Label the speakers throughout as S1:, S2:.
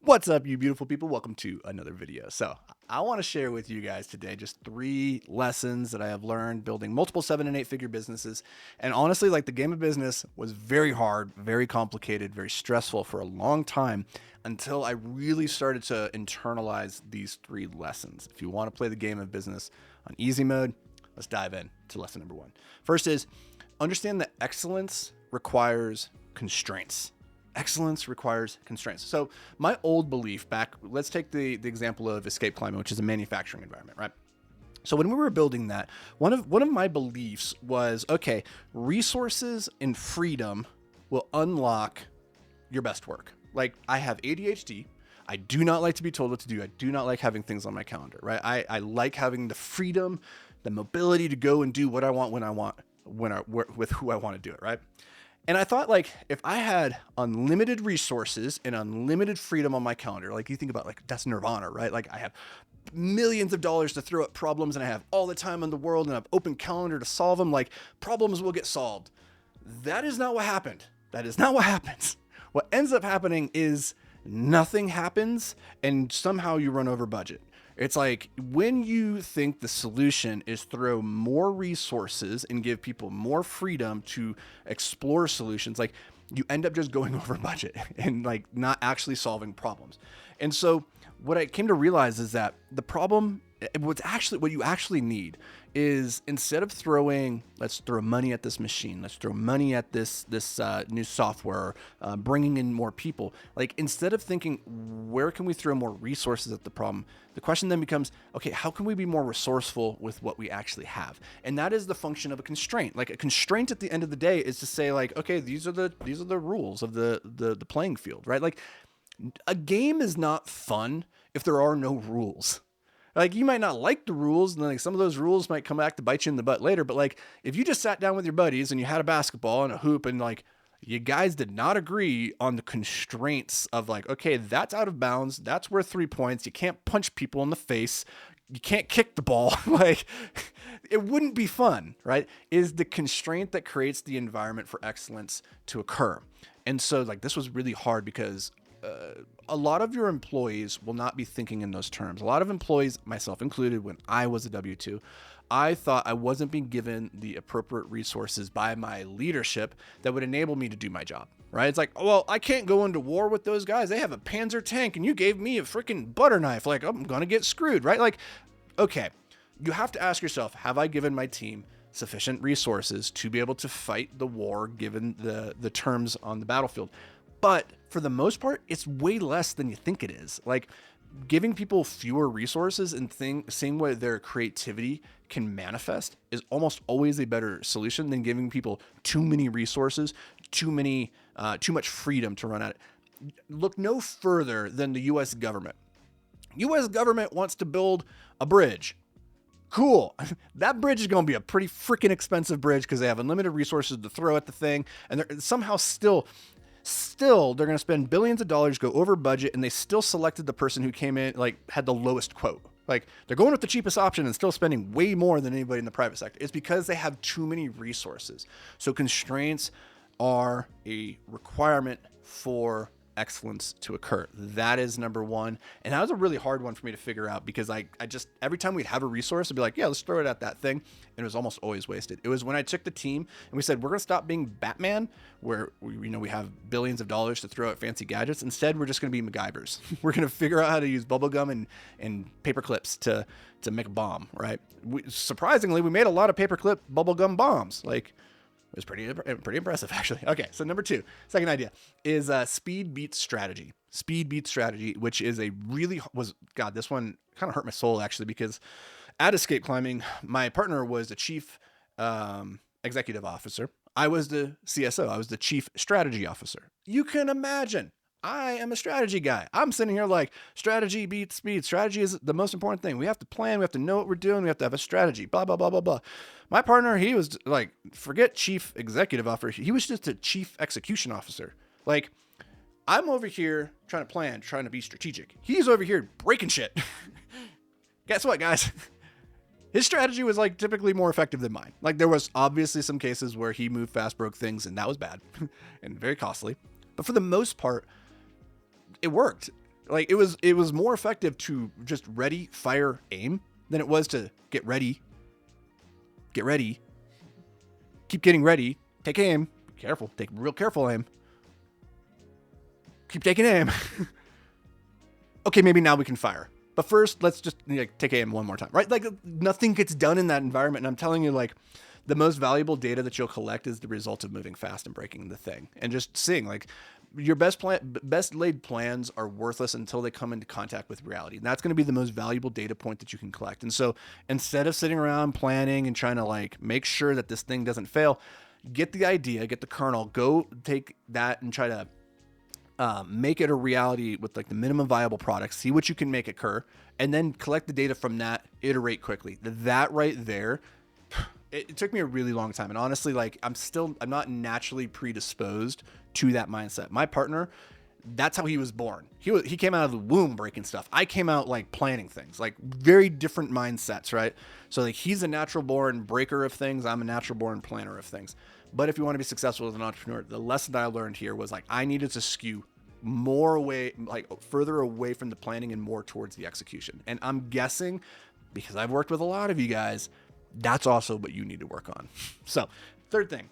S1: What's up, you beautiful people? Welcome to another video. So I want to share with you guys today just 3 lessons that I have learned building multiple 7 and 8 figure businesses. And honestly, like, the game of business was very hard, very complicated, very stressful for a long time until I really started to internalize these 3 lessons. If you want to play the game of business on easy mode, let's dive in to lesson number 1. First is understand that excellence requires constraints. Excellence requires constraints. So my old belief back, let's take the example of escape climbing, which is a manufacturing environment, right? So when we were building that, one of my beliefs was, okay, resources and freedom will unlock your best work. Like, I have ADHD. I do not like to be told what to do. I do not like having things on my calendar, right? I like having the freedom, the mobility to go and do what I want when I want, with who I want to do it, right? And I thought, like, if I had unlimited resources and unlimited freedom on my calendar, like, you think about, like, that's nirvana, right? Like, I have millions of dollars to throw at problems and I have all the time in the world and I have open calendar to solve them. Like, problems will get solved. That is not what happened. That is not what happens. What ends up happening is nothing happens and somehow you run over budget. It's like when you think the solution is throw more resources and give people more freedom to explore solutions, like, you end up just going over budget and, like, not actually solving problems. And so what I came to realize is that the problem, what you actually need is, instead of throwing, let's throw money at this machine, let's throw money at this new software, bringing in more people, like, instead of thinking, where can we throw more resources at the problem? The question then becomes, okay, how can we be more resourceful with what we actually have? And that is the function of a constraint. Like, a constraint at the end of the day is to say, like, okay, these are the rules of the playing field, right? Like, a game is not fun if there are no rules. Like, you might not like the rules, and like some of those rules might come back to bite you in the butt later. But, like, if you just sat down with your buddies and you had a basketball and a hoop, and, like, you guys did not agree on the constraints of, like, okay, that's out of bounds, that's worth 3 points, you can't punch people in the face, you can't kick the ball, like, it wouldn't be fun, right? Is the constraint that creates the environment for excellence to occur. And so, like, this was really hard because a lot of your employees will not be thinking in those terms. A lot of employees, myself included, when I was a W-2, I thought I wasn't being given the appropriate resources by my leadership that would enable me to do my job, right? It's like, well, I can't go into war with those guys. They have a Panzer tank and you gave me a freaking butter knife. Like, I'm going to get screwed, right? Like, okay, you have to ask yourself, have I given my team sufficient resources to be able to fight the war given the terms on the battlefield? But for the most part, it's way less than you think it is. Like, giving people fewer resources and seeing where their creativity can manifest is almost always a better solution than giving people too many resources, too much freedom to run at it. Look no further than the U.S. government. U.S. government wants to build a bridge. Cool. That bridge is going to be a pretty freaking expensive bridge because they have unlimited resources to throw at the thing, and they're somehow still they're going to spend billions of dollars, go over budget, and they still selected the person who came in, like, had the lowest quote. Like, they're going with the cheapest option and still spending way more than anybody in the private sector. It's because they have too many resources. So constraints are a requirement for excellence to occur. That is number 1. And that was a really hard one for me to figure out because I just, every time we'd have a resource, I'd be like, yeah, let's throw it at that thing. And it was almost always wasted. It was when I took the team and we said, we're going to stop being Batman, where we have billions of dollars to throw at fancy gadgets. Instead, we're just going to be MacGyvers. We're going to figure out how to use bubblegum and paper clips to make a bomb, right? Surprisingly, we made a lot of paperclip bubblegum bombs. Like, it was pretty impressive, actually. Okay, so number 2, second idea is speed beats strategy. Speed beats strategy, which is this one kind of hurt my soul, actually, because at escape climbing, my partner was the chief executive officer. I was the CSO. I was the chief strategy officer. You can imagine, I am a strategy guy. I'm sitting here like, strategy beats speed. Strategy is the most important thing. We have to plan. We have to know what we're doing. We have to have a strategy, blah, blah, blah, blah, blah. My partner, he was like, forget chief executive officer. He was just a chief execution officer. Like, I'm over here trying to plan, trying to be strategic. He's over here breaking shit. Guess what, guys? His strategy was, like, typically more effective than mine. Like, there was obviously some cases where he moved fast, broke things, and that was bad and very costly. But for the most part, it worked. Like it was more effective to just ready, fire, aim than it was to get ready, keep getting ready, take aim, careful, take real careful aim, keep taking aim. Okay, maybe now we can fire. But first, let's just take aim one more time, right? Like nothing gets done in that environment. And I'm telling you, like the most valuable data that you'll collect is the result of moving fast and breaking the thing and just seeing like your best laid plans are worthless until they come into contact with reality. And that's going to be the most valuable data point that you can collect. And so instead of sitting around planning and trying to like make sure that this thing doesn't fail, get the idea, get the kernel, go take that and try to make it a reality with like the minimum viable product, see what you can make occur, and then collect the data from that, iterate quickly. That right there, it took me a really long time. And honestly, like I'm not naturally predisposed to that mindset. My partner, that's how he was born. He came out of the womb breaking stuff. I came out like planning things, like very different mindsets, right? So like he's a natural born breaker of things. I'm a natural born planner of things. But if you want to be successful as an entrepreneur, the lesson that I learned here was like I needed to skew more away, like further away from the planning and more towards the execution. And I'm guessing, because I've worked with a lot of you guys, that's also what you need to work on. So third thing,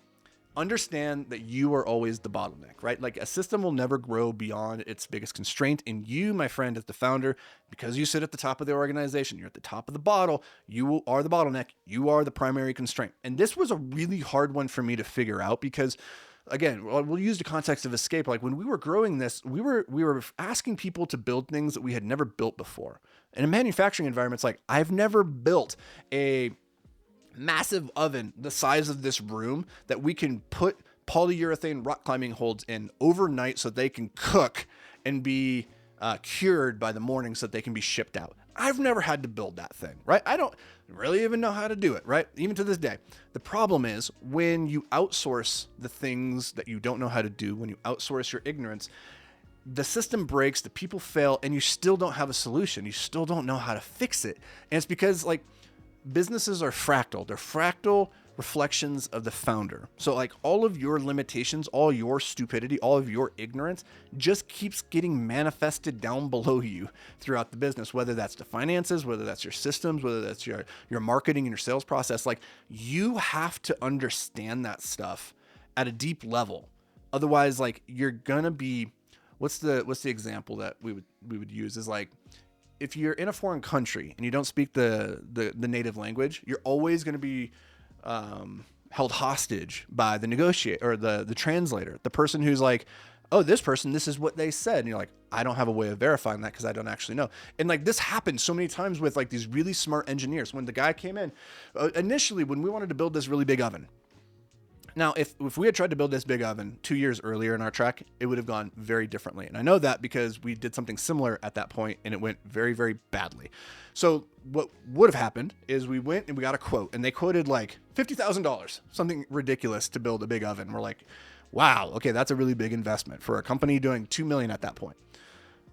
S1: understand that you are always the bottleneck, right? Like a system will never grow beyond its biggest constraint. And you, my friend, as the founder, because you sit at the top of the organization, you're at the top of the bottle, you are the bottleneck, you are the primary constraint. And this was a really hard one for me to figure out because again, we'll use the context of Escape. Like when we were growing this, we were asking people to build things that we had never built before. In a manufacturing environment, it's like, I've never built a massive oven the size of this room that we can put polyurethane rock climbing holds in overnight so they can cook and be cured by the morning so that they can be shipped out. I've never had to build that thing, right? I don't really even know how to do it, right? Even to this day. The problem is when you outsource the things that you don't know how to do, when you outsource your ignorance, the system breaks, the people fail, and you still don't have a solution. You still don't know how to fix it. And it's because like businesses are fractal. They're fractal reflections of the founder. So like all of your limitations, all your stupidity, all of your ignorance just keeps getting manifested down below you throughout the business, whether that's the finances, whether that's your systems, whether that's your marketing and your sales process. Like you have to understand that stuff at a deep level. Otherwise, like you're gonna be, what's the example that we would use is like, if you're in a foreign country and you don't speak the native language, you're always going to be held hostage by the negotiator or the translator, the person who's like, oh, this is what they said. And you're like, I don't have a way of verifying that because I don't actually know. And like this happened so many times with like these really smart engineers. When the guy came in, initially when we wanted to build this really big oven. Now, if we had tried to build this big oven 2 years earlier in our track, it would have gone very differently. And I know that because we did something similar at that point and it went very, very badly. So what would have happened is we went and we got a quote and they quoted like $50,000, something ridiculous to build a big oven. We're like, wow, okay, that's a really big investment for a company doing 2 million at that point.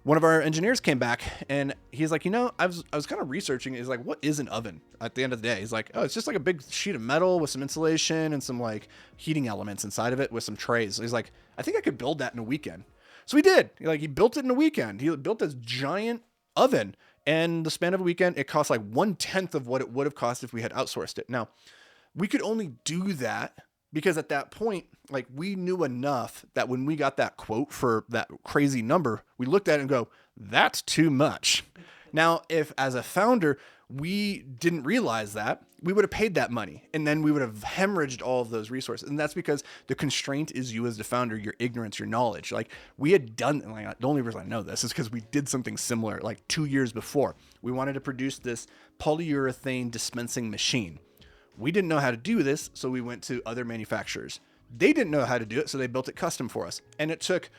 S1: One of our engineers came back and he's like, I was kind of researching. He's like, what is an oven at the end of the day? He's like, oh, it's just like a big sheet of metal with some insulation and some like heating elements inside of it with some trays. He's like, I think I could build that in a weekend. So he did. He built it in a weekend. He built this giant oven, and the span of a weekend, it cost like 1/10 of what it would have cost if we had outsourced it. Now, we could only do that because at that point, like we knew enough that when we got that quote for that crazy number, we looked at it and go, that's too much. Now, if as a founder, we didn't realize that, we would have paid that money and then we would have hemorrhaged all of those resources. And that's because the constraint is you as the founder, your ignorance, your knowledge. Like we had done, like, the only reason I know this is because we did something similar like 2 years before. We wanted to produce this polyurethane dispensing machine. We didn't know how to do this, so we went to other manufacturers. They didn't know how to do it, so they built it custom for us. And it took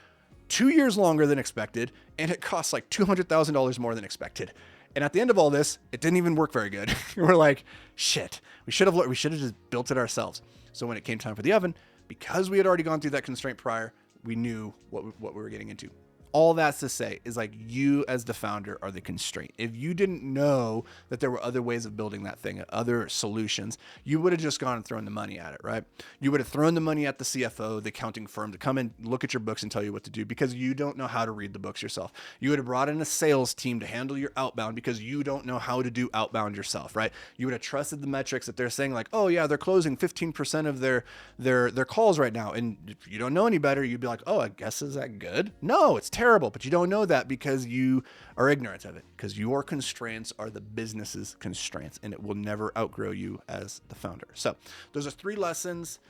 S1: 2 years longer than expected, and it cost like $200,000 more than expected. And at the end of all this, it didn't even work very good. We're like, shit, we should have just built it ourselves. So when it came time for the oven, because we had already gone through that constraint prior, we knew what we were getting into. all that's to say is like you as the founder are the constraint. If you didn't know that there were other ways of building that thing, other solutions, you would have just gone and thrown the money at it, right? You would have thrown the money at the CFO, the accounting firm, to come and look at your books and tell you what to do because you don't know how to read the books yourself. You would have brought in a sales team to handle your outbound because you don't know how to do outbound yourself, right? You would have trusted the metrics that they're saying like, oh yeah, they're closing 15% of their calls right now. And if you don't know any better, you'd be like, oh, I guess is that good? No, it's terrible. But you don't know that because you are ignorant of it, because your constraints are the business's constraints and it will never outgrow you as the founder. So those are 3 lessons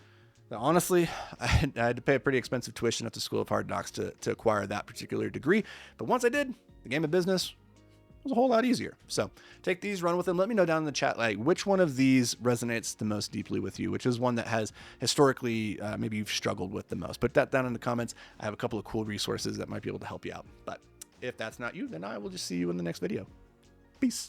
S1: that honestly, I had to pay a pretty expensive tuition at the School of Hard Knocks to acquire that particular degree. But once I did, the game of business was a whole lot easier. So take these, run with them. Let me know down in the chat, like which one of these resonates the most deeply with you, which is one that has historically, maybe you've struggled with the most. Put that down in the comments. I have a couple of cool resources that might be able to help you out. But if that's not you, then I will just see you in the next video. Peace.